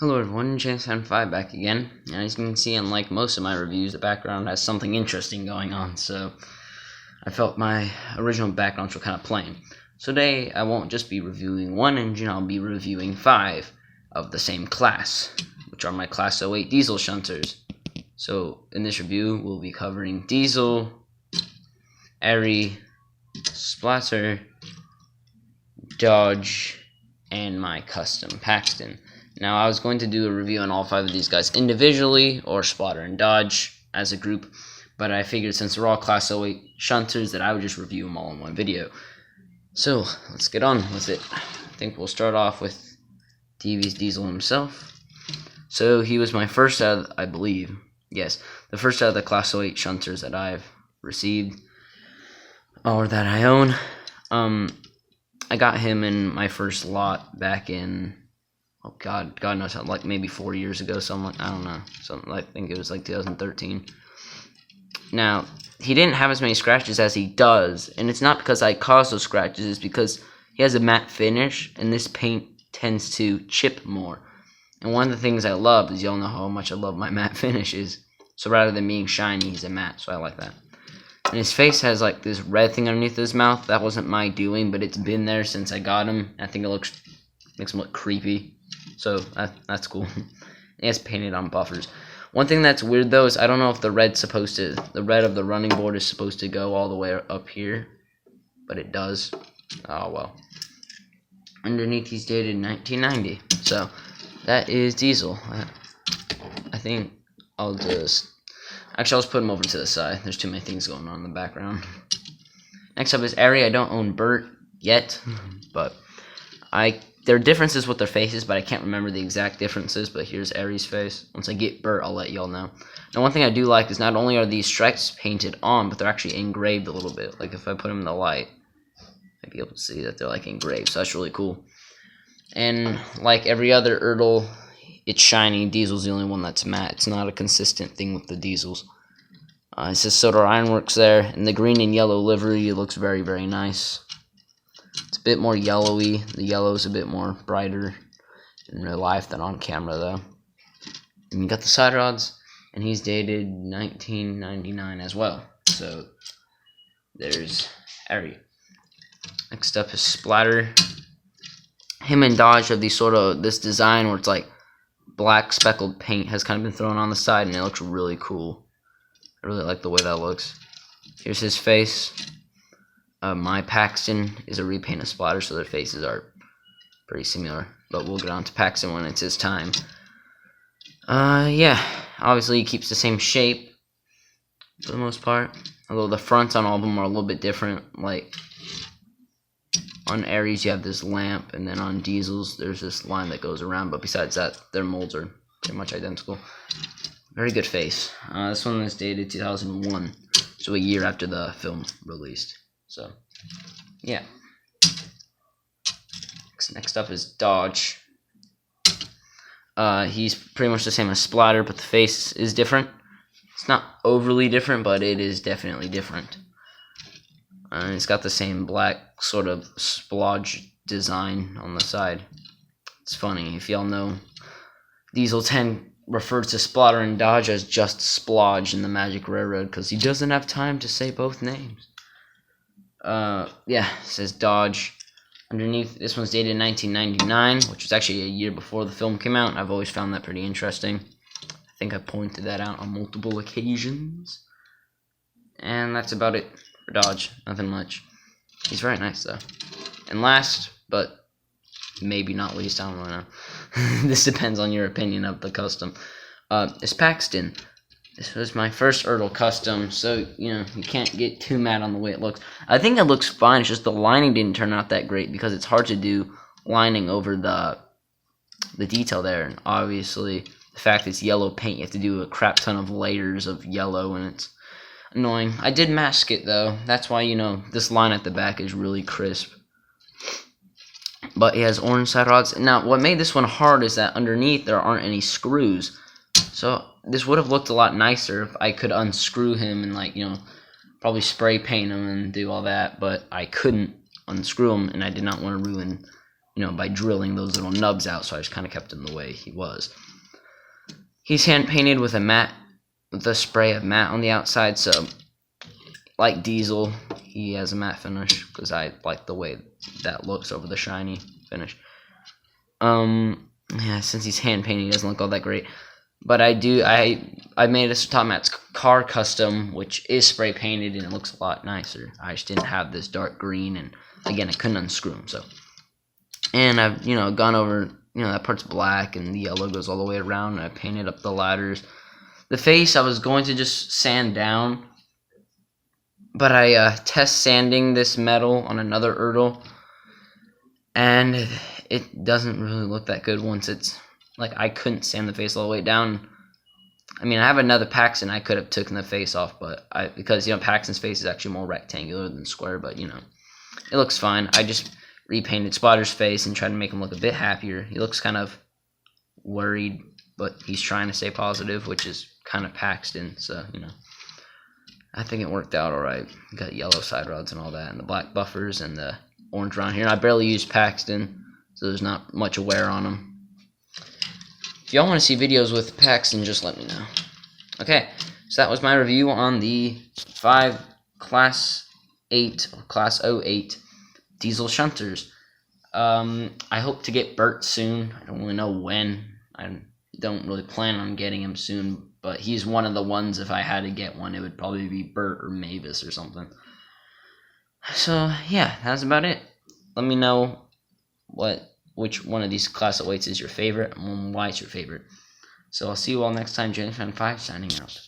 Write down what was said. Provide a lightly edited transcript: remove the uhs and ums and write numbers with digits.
Hello everyone, Chance75 back again, and as you can see, unlike most of my reviews, the background has something interesting going on, so I felt my original backgrounds were kind of plain. So today, I won't just be reviewing one engine, I'll be reviewing 5 of the same class, which are my Class 08 diesel shunters. So in this review, we'll be covering Diesel, Arri, Splatter, Dodge, and my custom Paxton. Now, I was going to do a review on all 5 of these guys individually, or Splatter and Dodge as a group, but I figured since they're all Class 08 shunters that I would just review them all in one video. So, let's get on with it. I think we'll start off with TV's Diesel himself. So, he was my first out of, I believe, yes, the first out of the Class 08 shunters that I've received, or that I own. I got him in my first lot back in, oh God knows how, like maybe 4 years ago, something, I don't know, something, I think it was like 2013. Now, he didn't have as many scratches as he does, and it's not because I caused those scratches, it's because he has a matte finish, and this paint tends to chip more. And one of the things I love is, y'all know how much I love my matte finishes, so rather than being shiny, he's a matte, so I like that. And his face has like this red thing underneath his mouth. That wasn't my doing, but it's been there since I got him. I think it makes him look creepy. So that's cool. He has painted on buffers. One thing that's weird though is I don't know if the red of the running board is supposed to go all the way up here, but it does. Oh well. Underneath he's dated 1990. So that is Diesel. I think I'll just... Actually, I'll just put him over to the side. There's too many things going on in the background. Next up is Arri. I don't own Bert yet, but there are differences with their faces, but I can't remember the exact differences. But here's Arri's face. Once I get Bert, I'll let y'all know. Now, one thing I do like is not only are these stripes painted on, but they're actually engraved a little bit. Like if I put them in the light, I'd be able to see that they're like engraved. So that's really cool. And like every other Ertl, it's shiny. Diesel's the only one that's matte. It's not a consistent thing with the Diesels. It says Soder Ironworks there. And the green and yellow livery, it looks very, very nice. It's a bit more yellowy. The yellow's a bit more brighter in real life than on camera, though. And you got the side rods, and he's dated 1999 as well. So there's Arri. Next up is Splatter. Him and Dodge have this design where it's like black speckled paint has kind of been thrown on the side, and it looks really cool. I really like the way that looks. Here's his face. My Paxton is a repaint of Splatter, so their faces are pretty similar. But we'll get on to Paxton when it's his time. Yeah, obviously he keeps the same shape for the most part. Although the fronts on all of them are a little bit different. Like on Arri's you have this lamp, and then on Diesel's there's this line that goes around. But besides that, their molds are pretty much identical. Very good face. This one was dated 2001, so a year after the film released. So, yeah. Next up is Dodge. He's pretty much the same as Splatter, but the face is different. It's not overly different, but it is definitely different. It's got the same black sort of splodge design on the side. It's funny, if y'all know, Diesel 10 refers to Splatter and Dodge as just Splodge in the Magic Railroad because he doesn't have time to say both names. Yeah, it says Dodge. Underneath, this one's dated 1999, which was actually a year before the film came out. I've always found that pretty interesting. I think I pointed that out on multiple occasions. And that's about it for Dodge. Nothing much. He's very nice, though. And last, but maybe not least, I don't really know. This depends on your opinion of the custom. Is Paxton. This was my first Ertl custom, so, you can't get too mad on the way it looks. I think it looks fine, it's just the lining didn't turn out that great because it's hard to do lining over the detail there. And obviously, the fact it's yellow paint, you have to do a crap ton of layers of yellow, and it's annoying. I did mask it, though. That's why, this line at the back is really crisp. But he has orange side rods. Now, what made this one hard is that underneath there aren't any screws. So this would have looked a lot nicer if I could unscrew him and probably spray paint him and do all that, but I couldn't unscrew him, and I did not want to ruin by drilling those little nubs out, so I just kind of kept him the way he was. He's hand painted with a spray of matte on the outside, so like Diesel, he has a matte finish because I like the way that looks over the shiny finish. Yeah, since he's hand painted, he doesn't look all that great. But I made a Top Mat's car custom, which is spray painted, and it looks a lot nicer. I just didn't have this dark green, and again, I couldn't unscrew him. So, and I've gone over that part's black, and the yellow goes all the way around. And I painted up the ladders. The face I was going to just sand down, but I test sanding this metal on another Ertl, and it doesn't really look that good once it's like I couldn't sand the face all the way down. I mean, I have another Paxton I could have taken the face off, but because Paxton's face is actually more rectangular than square, but it looks fine. I just repainted Spotter's face and tried to make him look a bit happier. He looks kind of worried, but he's trying to stay positive, which is kind of Paxton, so I think it worked out alright. Got yellow side rods and all that, and the black buffers and the orange around here. And I barely used Paxton, so there's not much wear on them. If y'all want to see videos with Paxton, just let me know. Okay, so that was my review on the 5 Class 8 or Class 08 diesel shunters. I hope to get Bert soon. I don't really know when. I don't really plan on getting him soon, but he's one of the ones, if I had to get one, it would probably be Bert or Mavis or something. So, yeah, that's about it. Let me know which one of these Class 08s is your favorite and why it's your favorite. So I'll see you all next time. JamesFan5 signing out.